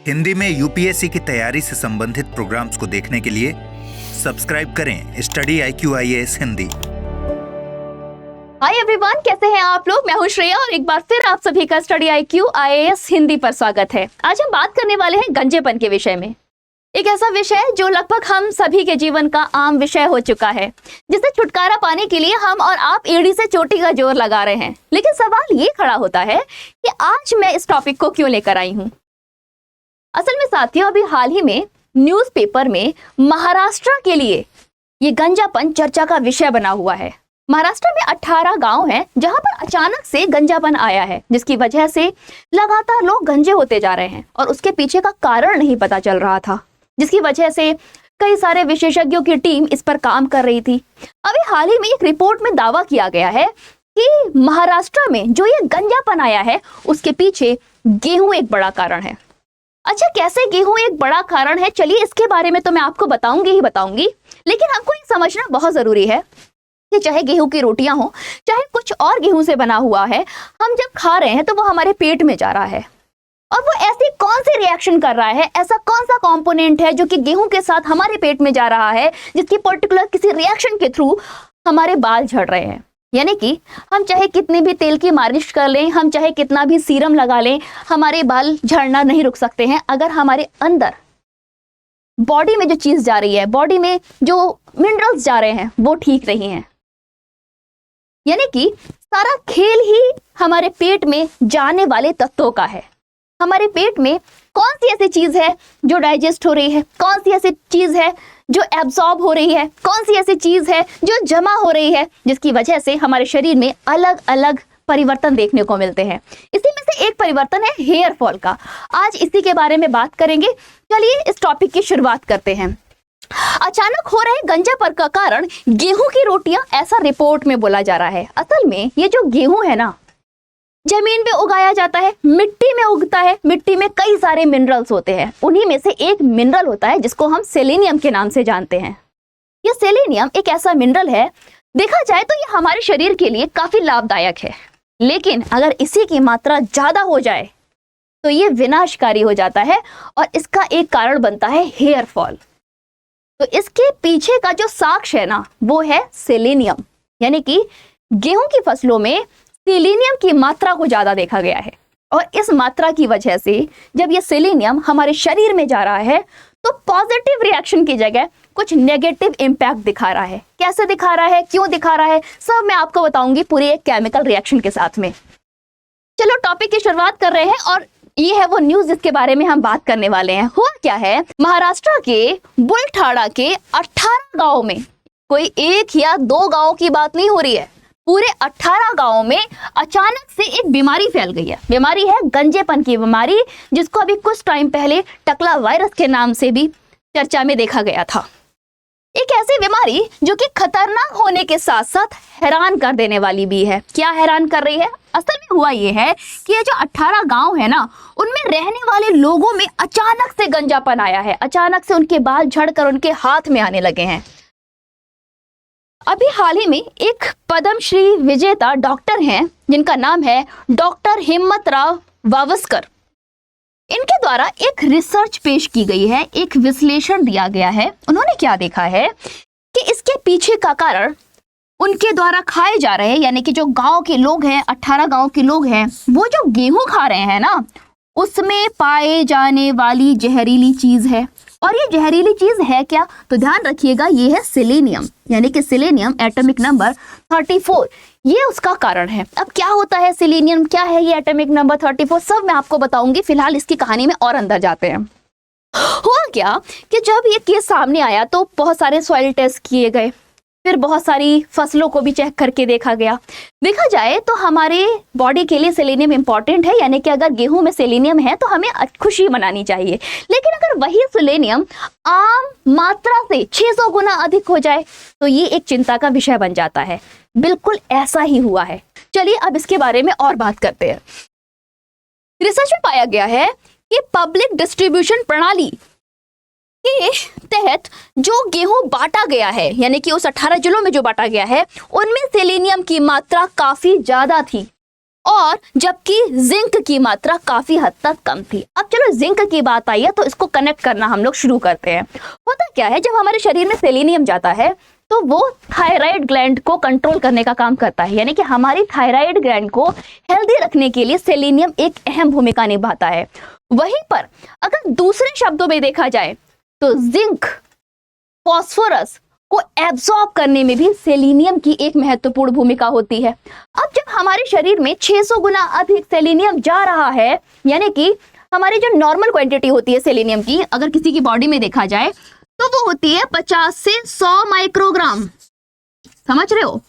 हिंदी में यूपीएससी की तैयारी से संबंधित प्रोग्राम्स को देखने के लिए सब्सक्राइब करें study IQ IAS Hindi. Hi everyone, कैसे हैं आप लोग। मैं हूं श्रेया और एक बार फिर आप सभी का स्टडी IQ IAS हिंदी पर स्वागत है। आज हम बात करने वाले हैं गंजेपन के विषय में। एक ऐसा विषय जो लगभग हम सभी के जीवन का आम विषय हो चुका है, जिससे छुटकारा पाने के लिए हम और आप एड़ी से चोटी का जोर लगा रहे हैं। लेकिन सवाल ये खड़ा होता है कि आज मैं इस टॉपिक को क्यों लेकर आई हूँ। असल में साथियों, अभी हाल ही में न्यूज़पेपर में महाराष्ट्र के लिए ये गंजापन चर्चा का विषय बना हुआ है। महाराष्ट्र में 18 गांव हैं जहां पर अचानक से गंजापन आया है, जिसकी वजह से लगातार लोग गंजे होते जा रहे हैं और उसके पीछे का कारण नहीं पता चल रहा था, जिसकी वजह से कई सारे विशेषज्ञों की टीम इस पर काम कर रही थी। अभी हाल ही में एक रिपोर्ट में दावा किया गया है कि महाराष्ट्र में जो ये गंजापन आया है उसके पीछे गेहूं एक बड़ा कारण है। अच्छा, कैसे गेहूं एक बड़ा कारण है, चलिए इसके बारे में तो मैं आपको बताऊंगी, लेकिन हमको ये समझना बहुत जरूरी है कि चाहे गेहूं की रोटियां हो, चाहे कुछ और गेहूं से बना हुआ है, हम जब खा रहे हैं तो वो हमारे पेट में जा रहा है और वो ऐसी कौन सी रिएक्शन कर रहा है, ऐसा कौन सा कंपोनेंट है जो कि गेहूं के साथ हमारे पेट में जा रहा है, जिसकी पर्टिकुलर किसी रिएक्शन के थ्रू हमारे बाल झड़ रहे हैं। यानी कि हम चाहे कितने भी तेल की मालिश कर लें, हम चाहे कितना भी सीरम लगा लें, हमारे बाल झड़ना नहीं रुक सकते हैं अगर हमारे अंदर बॉडी में जो चीज जा रही है, बॉडी में जो मिनरल्स जा रहे हैं वो ठीक नहीं है। यानी कि सारा खेल ही हमारे पेट में जाने वाले तत्वों का है। हमारे पेट में कौन सी ऐसी चीज है जो डाइजेस्ट हो रही है, कौन सी ऐसी चीज है जो एब्सॉर्ब हो रही है, कौन सी ऐसी चीज है जो जमा हो रही है, जिसकी वजह से हमारे शरीर में अलग अलग परिवर्तन देखने को मिलते हैं। इसी में से एक परिवर्तन है हेयर फॉल का। आज इसी के बारे में बात करेंगे। चलिए इस टॉपिक की शुरुआत करते हैं। अचानक हो रहे गंजापन का कारण गेहूं की रोटियां, ऐसा रिपोर्ट में बोला जा रहा है। असल में ये जो गेहूं है ना, जमीन पे उगाया जाता है, मिट्टी में उगता है। मिट्टी में कई सारे मिनरल्स होते हैं, उन्हीं में से एक मिनरल होता है जिसको हम सेलेनियम के नाम से जानते हैं। ये सेलेनियम एक ऐसा मिनरल है, देखा जाए तो ये हमारे शरीर के लिए काफी लाभदायक है, लेकिन अगर इसी की मात्रा ज्यादा हो जाए तो ये विनाशकारी हो जाता है और इसका एक कारण बनता है हेयर फॉल। तो इसके पीछे का जो साक्ष्य है ना, वो है सेलेनियम। यानी कि गेहूं की फसलों में सेलेनियम की मात्रा को ज्यादा देखा गया है और इस मात्रा की वजह से जब ये सेलेनियम हमारे शरीर में जा रहा है तो पॉजिटिव रिएक्शन की जगह कुछ नेगेटिव इंपैक्ट दिखा रहा है। कैसे दिखा रहा है, क्यों दिखा रहा है, सब मैं आपको बताऊंगी पूरी एक केमिकल रिएक्शन के साथ में। चलो टॉपिक की शुरुआत कर रहे हैं और ये है वो न्यूज जिसके बारे में हम बात करने वाले हैं। हुआ क्या है, महाराष्ट्र के बुलढाणा के 18 गांव में, कोई एक या दो गांव की बात नहीं हो रही है, पूरे 18 गांवों में अचानक से एक बीमारी फैल गई है। बीमारी है गंजेपन की बीमारी, जिसको अभी कुछ टाइम पहले टकला वायरस के नाम से भी चर्चा में देखा गया था। एक ऐसी बीमारी जो कि खतरनाक होने के साथ साथ हैरान कर देने वाली भी है। क्या हैरान कर रही है? असल में हुआ ये है कि ये जो 18 गांव है ना, उनमें रहने वाले लोगों में अचानक से गंजापन आया है। अचानक से उनके बाल झड़कर उनके हाथ में आने लगे हैं। अभी हाल ही में एक पद्मश्री विजेता डॉक्टर हैं जिनका नाम है डॉक्टर हिम्मतराव वावस्कर। इनके द्वारा एक रिसर्च पेश की गई है, एक विश्लेषण दिया गया है। उन्होंने क्या देखा है कि इसके पीछे का कारण उनके द्वारा खाए जा रहे, यानी कि जो गांव के लोग हैं, 18 गांव के लोग हैं, वो जो गेहूं खा रहे हैं ना, उसमें पाए जाने वाली जहरीली चीज है। और ये जहरीली चीज है क्या, तो ध्यान रखिएगा, ये है सेलेनियम। यानी कि सेलेनियम एटॉमिक नंबर 34, ये उसका कारण है। अब क्या होता है सेलेनियम, क्या है ये एटॉमिक नंबर 34, सब मैं आपको बताऊंगी। फिलहाल इसकी कहानी में और अंदर जाते हैं। हुआ क्या कि जब ये केस सामने आया तो बहुत सारे सॉइल टेस्ट किए गए, फिर बहुत सारी फसलों को भी चेक करके देखा गया। देखा जाए तो हमारे बॉडी के लिए सेलेनियम इंपॉर्टेंट है, यानी कि अगर गेहूं में सेलेनियम है तो हमें खुशी मनानी चाहिए। लेकिन अगर वही सेलेनियम आम मात्रा से 600 गुना अधिक हो जाए तो ये एक चिंता का विषय बन जाता है। बिल्कुल ऐसा ही हुआ है। चलिए अब इसके बारे में और बात करते हैं। रिसर्च में पाया गया है कि पब्लिक डिस्ट्रीब्यूशन प्रणाली के तहत जो गेहूं बांटा गया है, यानी कि उस 18 जिलों में जो बांटा गया है, उनमें सेलेनियम की मात्रा काफी ज्यादा थी। और जबकि जिंक की मात्रा काफी हद तक कम थी। अब चलो जिंक की बात आई है तो इसको कनेक्ट करना हम लोग शुरू करते हैं। होता क्या है, जब हमारे शरीर में सेलेनियम जाता है तो वो थायराइड ग्लैंड को कंट्रोल करने का काम करता है, यानी कि हमारी थायराइड ग्लैंड को हेल्दी रखने के लिए सेलेनियम एक अहम भूमिका निभाता है। वहीं पर अगर दूसरे शब्दों में देखा जाए तो जिंक फास्फोरस को एब्जॉर्ब करने में भी सेलेनियम की एक महत्वपूर्ण भूमिका होती है। अब जब हमारे शरीर में 600 गुना अधिक सेलेनियम जा रहा है, यानी कि हमारी जो नॉर्मल क्वांटिटी होती है सेलेनियम की, अगर किसी की बॉडी में देखा जाए तो वो होती है 50 से 100 माइक्रोग्राम, समझ रहे हो,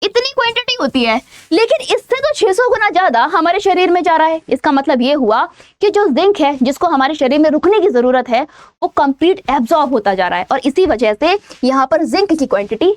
इतनी क्वांटिटी होती है। लेकिन इससे तो 600 गुना ज्यादा हमारे शरीर में जा रहा है। इसका मतलब ये हुआ कि जो जिंक है जिसको हमारे शरीर में रुकने की जरूरत है वो कंप्लीट एब्जॉर्ब होता जा रहा है, और इसी वजह से यहाँ पर जिंक की क्वांटिटी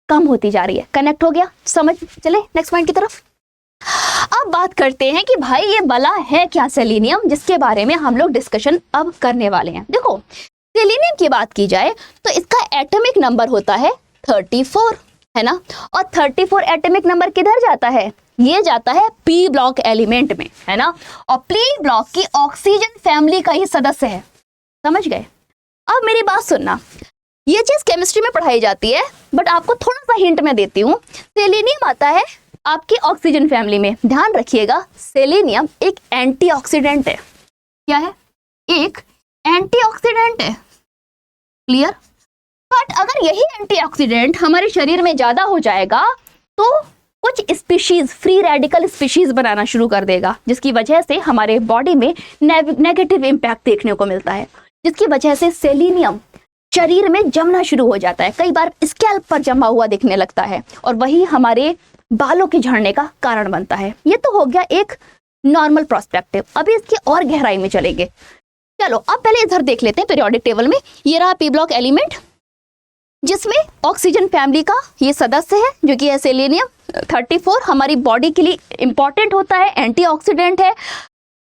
कम होती जा रही है। कनेक्ट हो गया? समझ चले नेक्स्ट पॉइंट की तरफ। अब बात करते हैं कि भाई ये भला है क्या सेलेनियम, जिसके बारे में हम लोग डिस्कशन अब करने वाले हैं। देखो, सेलेनियम की बात की जाए तो इसका एटॉमिक नंबर होता है 34, है ना, और 34 एटॉमिक नंबर किधर जाता है? ये जाता है पी ब्लॉक एलिमेंट में, है ना, और पी ब्लॉक की ऑक्सीजन फैमिली का ही सदस्य है। समझ गए? अब मेरी बात सुनना, ये चीज केमिस्ट्री में पढ़ाई जाती है, बट आपको थोड़ा सा हिंट मैं देती हूँ। सेलेनियम आता है आपकी ऑक्सीजन फैमिली में। ध्यान रखिएगा, सेलेनियम एक एंटीऑक्सीडेंट है। क्या है? एक एंटीऑक्सीडेंट है। क्लियर? बट अगर यही एंटीऑक्सीडेंट हमारे शरीर में ज्यादा हो जाएगा तो कुछ स्पीशीज, फ्री रेडिकल स्पीशीज बनाना शुरू कर देगा, जिसकी वजह से हमारे बॉडी में नेगेटिव इम्पैक्ट देखने को मिलता है, जिसकी वजह से सेलेनियम शरीर में जमना शुरू हो जाता है। कई बार स्कैल्प पर जमा हुआ दिखने लगता है और वही हमारे बालों के झड़ने का कारण बनता है। ये तो हो गया एक नॉर्मल प्रोस्पेक्टिव। अभी इसकी और गहराई में चलेंगे। चलो अब पहले इधर देख लेते हैं पीरियोडिक टेबल में। ये रहा पी ब्लॉक एलिमेंट, जिसमें ऑक्सीजन फैमिली का ये सदस्य है जो कि है सेलेनियम 34। हमारी बॉडी के लिए इंपॉर्टेंट होता है, एंटीऑक्सीडेंट है।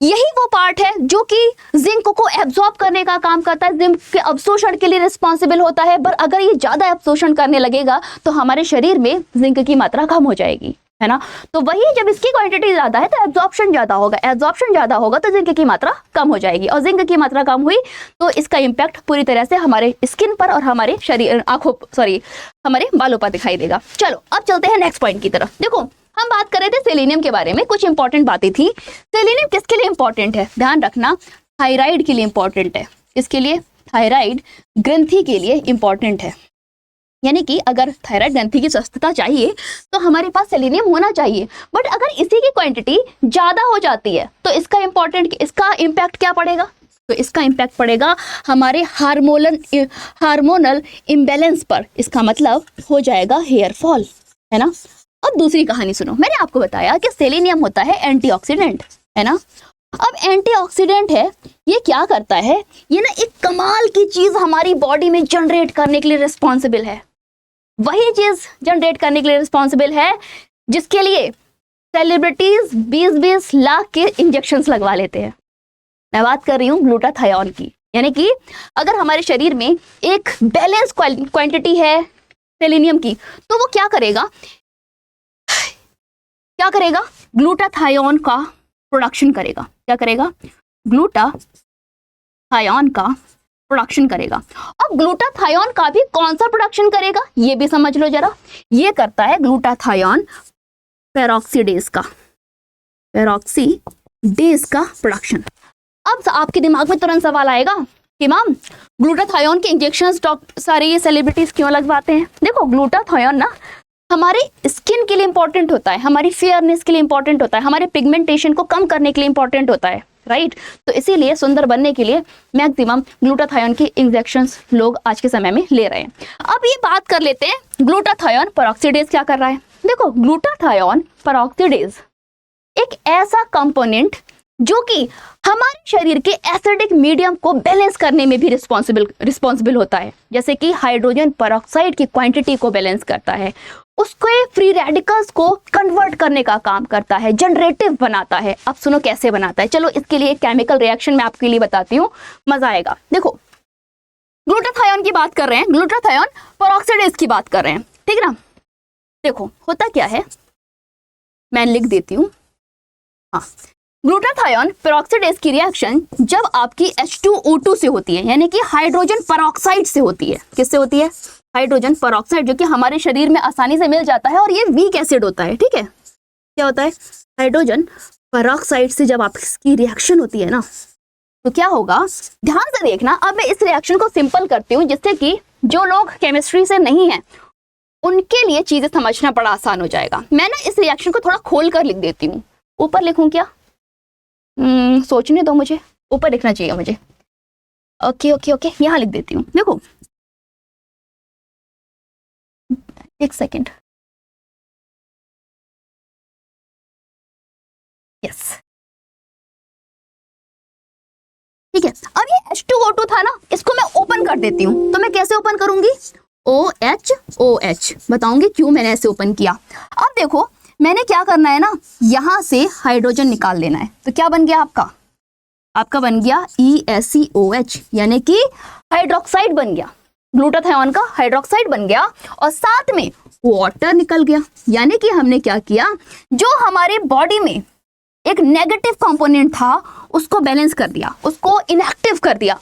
यही वो पार्ट है जो कि जिंक को एब्जॉर्ब करने का काम करता है, जिंक के अवशोषण के लिए रिस्पॉन्सिबल होता है। पर अगर ये ज्यादा अवशोषण करने लगेगा तो हमारे शरीर में जिंक की मात्रा कम हो जाएगी, है ना। तो वही जब इसकी क्वांटिटी ज्यादा है तो एब्जॉर्प्शन ज्यादा होगा, एब्जॉर्प्शन ज्यादा होगा तो जिंक की मात्रा कम हो जाएगी, और जिंक की मात्रा कम हुई तो इसका इम्पैक्ट पूरी तरह से हमारे स्किन पर और हमारे शरीर हमारे बालों पर दिखाई देगा। चलो अब चलते हैं नेक्स्ट पॉइंट की तरफ। देखो, हम बात कर रहे थे सेलेनियम के बारे में, कुछ इंपॉर्टेंट बातें थी। सेलेनियम किसके लिए इंपॉर्टेंट है? ध्यान रखना, थायराइड के लिए इंपॉर्टेंट है। किसके लिए? थायराइड ग्रंथि के लिए इंपॉर्टेंट है। यानी कि अगर थायराइड ग्रंथि की स्वस्थता चाहिए तो हमारे पास सेलेनियम होना चाहिए। बट अगर इसी की क्वांटिटी ज्यादा हो जाती है तो इसका इम्पैक्ट क्या पड़ेगा? तो इसका इम्पैक्ट पड़ेगा हमारे हार्मोनल इम्बैलेंस पर। इसका मतलब हो जाएगा हेयर फॉल, है ना। अब दूसरी कहानी सुनो। मैंने आपको बताया कि सेलेनियम होता है एंटीऑक्सीडेंट, है ना। अब एंटीऑक्सीडेंट है, ये क्या करता है? ये ना एक कमाल की चीज हमारी बॉडी में जनरेट करने के लिए रिस्पॉन्सिबल है। वही चीज जनरेट करने के लिए रिस्पॉन्सिबल है जिसके लिए सेलिब्रिटीज 20-20 लाख के इंजेक्शंस लगवा लेते हैं। मैं बात कर रही हूँ ग्लूटाथायोन की। यानी कि अगर हमारे शरीर में एक बैलेंस क्वांटिटी है सेलेनियम की तो वो क्या करेगा? ग्लूटाथायोन का प्रोडक्शन करेगा। क्या करेगा? ग्लूटाथायोन का प्रोडक्शन करेगा। अब ग्लूटाथायोन का भी कौन सा प्रोडक्शन करेगा ये भी समझ लो जरा। ये करता है ग्लूटाथायोन पेरोक्सीडेज का प्रोडक्शन। अब आपके दिमाग में तुरंत सवाल आएगा कि मैम ग्लूटाथायोन के इंजेक्शंस सारे ये सेलिब्रिटीज क्यों लगवाते हैं? देखो, ग्लूटाथायोन ना हमारे स्किन के लिए इंपॉर्टेंट होता है, हमारी फेयरनेस के लिए इंपॉर्टेंट होता है, हमारे पिगमेंटेशन को कम करने के लिए इंपॉर्टेंट होता है, राइट। तो इसीलिए सुंदर बनने के लिए मैक्सिमम ग्लूटाथायोन की इंजेक्शंस लोग आज के समय में ले रहे हैं। अब ये बात कर लेते हैं ग्लूटाथायोन पेरोक्सीडेज क्या कर रहा है। देखो, ग्लूटाथायोन पेरोक्सीडेज एक ऐसा कंपोनेंट जो कि हमारे शरीर के एसिडिक मीडियम को बैलेंस करने में भी रिस्पॉन्सिबल होता है। जैसे कि हाइड्रोजन पेरोक्साइड की क्वांटिटी को बैलेंस करता है, उसको फ्री रेडिकल्स को कन्वर्ट करने का काम करता है, जनरेटिव बनाता है। अब सुनो कैसे बनाता है। चलो इसके लिए एक केमिकल रिएक्शन मैं आपके लिए बताती हूँ, मजा आएगा। देखो, ग्लूटाथायोन की बात कर रहे हैं, ग्लूटाथायोन पेरोक्सीडेज की बात कर रहे हैं, ठीक ना। देखो होता क्या है, मैं लिख देती हूँ हाँ, ग्लूटाथायोन पेरोक्साइडेज की रिएक्शन जब आपकी H2O2 से होती है, यानी कि हाइड्रोजन पेरोक्साइड से होती है। किससे होती है? हाइड्रोजन पेरोक्साइड, जो कि हमारे शरीर में आसानी से मिल जाता है और ये वीक एसिड होता है। ठीक है, क्या होता है? हाइड्रोजन पेरोक्साइड से जब आपकी रिएक्शन होती है ना, तो क्या होगा, ध्यान से देखना। अब मैं इस रिएक्शन को सिंपल करती हूँ, जिससे कि जो लोग केमिस्ट्री से नहीं हैं उनके लिए चीजें समझना बड़ा आसान हो जाएगा। मैं ना इस रिएक्शन को थोड़ा खोल कर लिख देती हूँ। ऊपर लिखूं क्या? सोचने दो मुझे, ऊपर लिखना चाहिए मुझे। ओके ओके ओके, यहाँ लिख देती हूँ। देखो, एक सेकेंड। यस, ठीक है। अब ये H2O2 था ना, इसको मैं ओपन कर देती हूँ। तो मैं कैसे ओपन करूंगी? OH बताऊंगी क्यों मैंने ऐसे ओपन किया। अब देखो, मैंने क्या करना है ना, यहां से हाइड्रोजन निकाल लेना है। तो क्या बन गया आपका बन गया ESCOH, यानी कि हाइड्रोक्साइड बन गया। ग्लूटाथायोन का हाइड्रोक्साइड बन गया और साथ में वाटर निकल गया। यानी कि हमने क्या किया, जो हमारे बॉडी में एक नेगेटिव कंपोनेंट था उसको बैलेंस कर दिया, उसको इनएक्टिव कर दिया।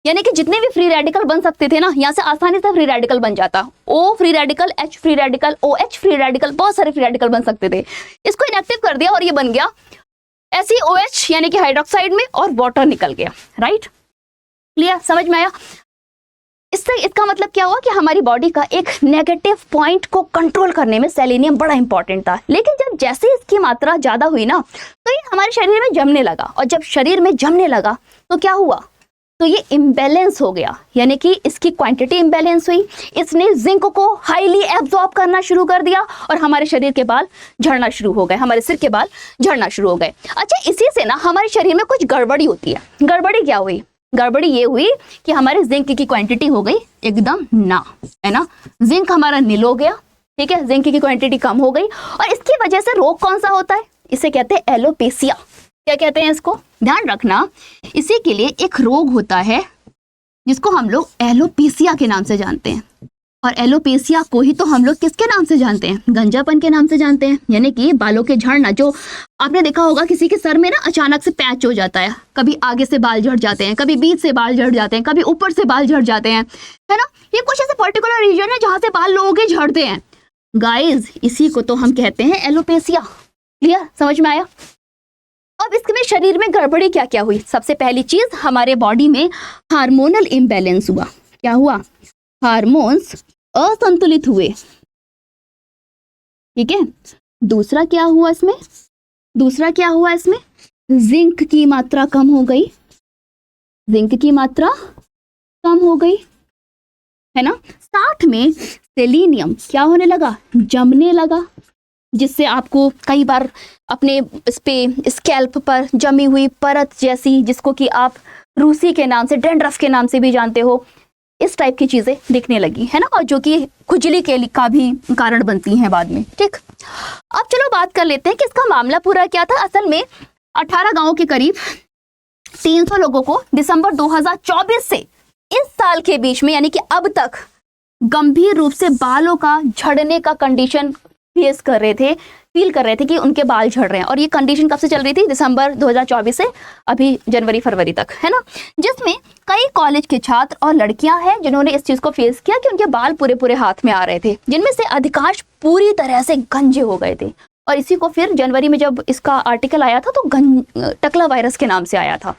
यानी कि जितने भी फ्री रेडिकल बन सकते थे ना, यहाँ से आसानी से फ्री रेडिकल बन जाता। O free radical, H free radical, OH free radical, बहुत सारे फ्री रेडिकल बन सकते थे। इसको इनएक्टिव कर दिया और ये बन गया SeOH, यानी कि हाइड्रोक्साइड में, और वाटर निकल गया। राइट, क्लियर, समझ में आया? इससे इसका मतलब क्या हुआ कि हमारी बॉडी का एक नेगेटिव पॉइंट को कंट्रोल करने में सेलेनियम बड़ा इंपॉर्टेंट था। लेकिन जब जैसे इसकी मात्रा ज्यादा हुई ना, तो ये हमारे शरीर में जमने लगा, और जब शरीर में जमने लगा तो क्या हुआ, तो ये इम्बैलेंस हो गया। यानी कि इसकी क्वांटिटी इम्बैलेंस हुई, इसने जिंक को हाईली एब्जॉर्ब करना शुरू कर दिया और हमारे शरीर के बाल झड़ना शुरू हो गए, हमारे सिर के बाल झड़ना शुरू हो गए। अच्छा, इसी से ना हमारे शरीर में कुछ गड़बड़ी होती है। गड़बड़ी क्या हुई? गड़बड़ी ये हुई कि हमारे जिंक की क्वांटिटी हो गई एकदम ना, है ना, जिंक हमारा नील हो गया। ठीक है, जिंक की क्वांटिटी कम हो गई, और इसकी वजह से रोग कौन सा होता है? इसे कहते हैं एलोपेसिया। क्या कहते हैं इसको? ध्यान रखना, इसी के लिए एक रोग होता है जिसको हम लोग एलोपेसिया के नाम से जानते हैं। और एलोपेसिया को ही तो हम लोग किसके नाम से जानते हैं? गंजापन के नाम से जानते हैं। यानी कि बालों के झड़ना, जो आपने देखा होगा किसी के सर में ना अचानक से पैच हो जाता है, कभी आगे से बाल झड़ जाते हैं, कभी बीच से बाल झड़ जाते हैं, कभी ऊपर से बाल झड़ जाते हैं, है ना। ये कुछ ऐसे पर्टिकुलर रीजन है जहां से बाल लोगों के झड़ते हैं। गाइज, इसी को तो हम कहते हैं एलोपेसिया। क्लियर, समझ में आया? अब इसमें शरीर में गड़बड़ी क्या क्या हुई? सबसे पहली चीज, हमारे बॉडी में हार्मोनल इम्बैलेंस हुआ। क्या हुआ? हार्मोन्स असंतुलित हुए। ठीक है, दूसरा क्या हुआ इसमें? जिंक की मात्रा कम हो गई। जिंक की मात्रा कम हो गई, है ना। साथ में सेलेनियम क्या होने लगा? जमने लगा, जिससे आपको कई बार अपने इस पे स्कैल्प पर जमी हुई परत जैसी, जिसको कि आप रूसी के नाम से, डैंड्रफ के नाम से भी जानते हो, इस टाइप की चीजें दिखने लगी, है ना, और जो कि खुजली के का भी कारण बनती हैं बाद में। ठीक, अब चलो बात कर लेते हैं कि इसका मामला पूरा क्या था। असल में 18 गांवों के करीब 300 लोगों को दिसंबर 2024 से इस साल के बीच में, यानी कि अब तक, गंभीर रूप से बालों का झड़ने का कंडीशन फील कर रहे थे कि उनके बाल झड़ रहे हैं। और ये कंडीशन कब से चल रही थी? दिसंबर 2024 से अभी जनवरी फरवरी तक, है ना। जिसमें कई कॉलेज के छात्र और लड़कियां हैं जिन्होंने इस चीज को फेस किया कि उनके बाल पूरे पूरे हाथ में आ रहे थे, जिनमें से अधिकांश पूरी तरह से गंजे हो गए थे। और इसी को फिर जनवरी में जब इसका आर्टिकल आया था तो टकला वायरस के नाम से आया था।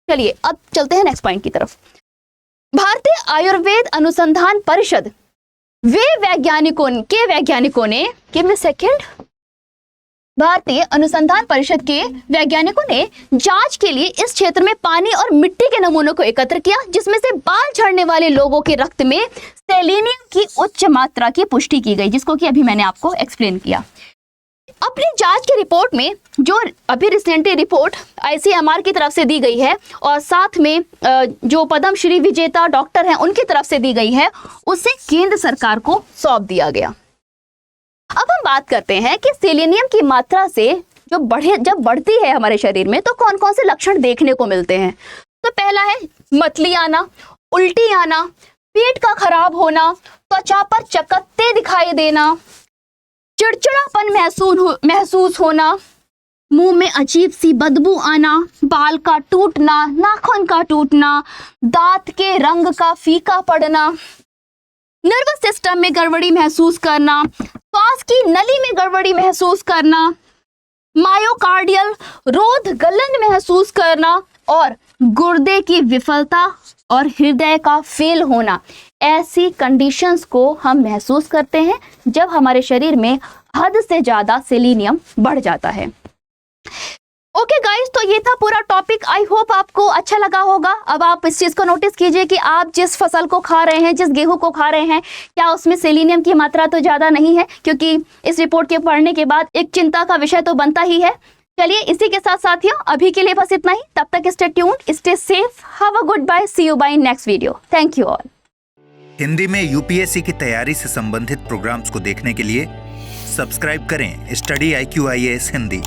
चलिए अब चलते हैं नेक्स्ट पॉइंट की तरफ। भारतीय आयुर्वेद अनुसंधान परिषद वैज्ञानिकों ने भारतीय अनुसंधान परिषद के वैज्ञानिकों ने जांच के लिए इस क्षेत्र में पानी और मिट्टी के नमूनों को एकत्र किया, जिसमें से बाल झड़ने वाले लोगों के रक्त में सेलेनियम की उच्च मात्रा की पुष्टि की गई, जिसको कि अभी मैंने आपको एक्सप्लेन किया। अपनी जांच की रिपोर्ट में, जो अभी रिसेंटली रिपोर्ट ICMR की तरफ से दी गई है और साथ में जो पद्मश्री विजेता डॉक्टर हैं उनकी तरफ से दी गई है, उसे केंद्र सरकार को सौंप दिया गया। अब हम बात करते हैं कि सेलेनियम की मात्रा से जब बढ़ती है हमारे शरीर में तो कौन कौन से लक्षण देखने को मिलते हैं। तो पहला है मतली आना, उल्टी आना, पेट का खराब होना, त्वचा पर चकत्ते दिखाई देना, चिड़चिड़ापन महसूस होना, मुंह में अजीब सी बदबू आना, बाल का टूटना, नाखून का टूटना, दांत के रंग का फीका पड़ना, नर्वस सिस्टम में गड़बड़ी महसूस करना, श्वास की नली में गड़बड़ी महसूस करना, मायोकार्डियल रोध गलन महसूस करना और गुर्दे की विफलता और हृदय का फेल होना। ऐसी कंडीशंस को हम महसूस करते हैं जब हमारे शरीर में हद से ज्यादा सेलेनियम बढ़ जाता है। ओके गाइस, तो ये था पूरा टॉपिक। आई होप आपको अच्छा लगा होगा। अब आप इस चीज को नोटिस कीजिए कि आप जिस फसल को खा रहे हैं, जिस गेहूं को खा रहे हैं, क्या उसमें सेलेनियम की मात्रा तो ज्यादा नहीं है, क्योंकि इस रिपोर्ट के पढ़ने के बाद एक चिंता का विषय तो बनता ही है। चलिए, इसी के साथ साथियों, अभी के लिए बस इतना ही। तब तक stay tuned, stay safe, have a good bye, see you bye next video. Thank you all. Hindi में यूपीएससी की तैयारी से संबंधित प्रोग्राम्स को देखने के लिए सब्सक्राइब करें स्टडी IQ IAS हिंदी।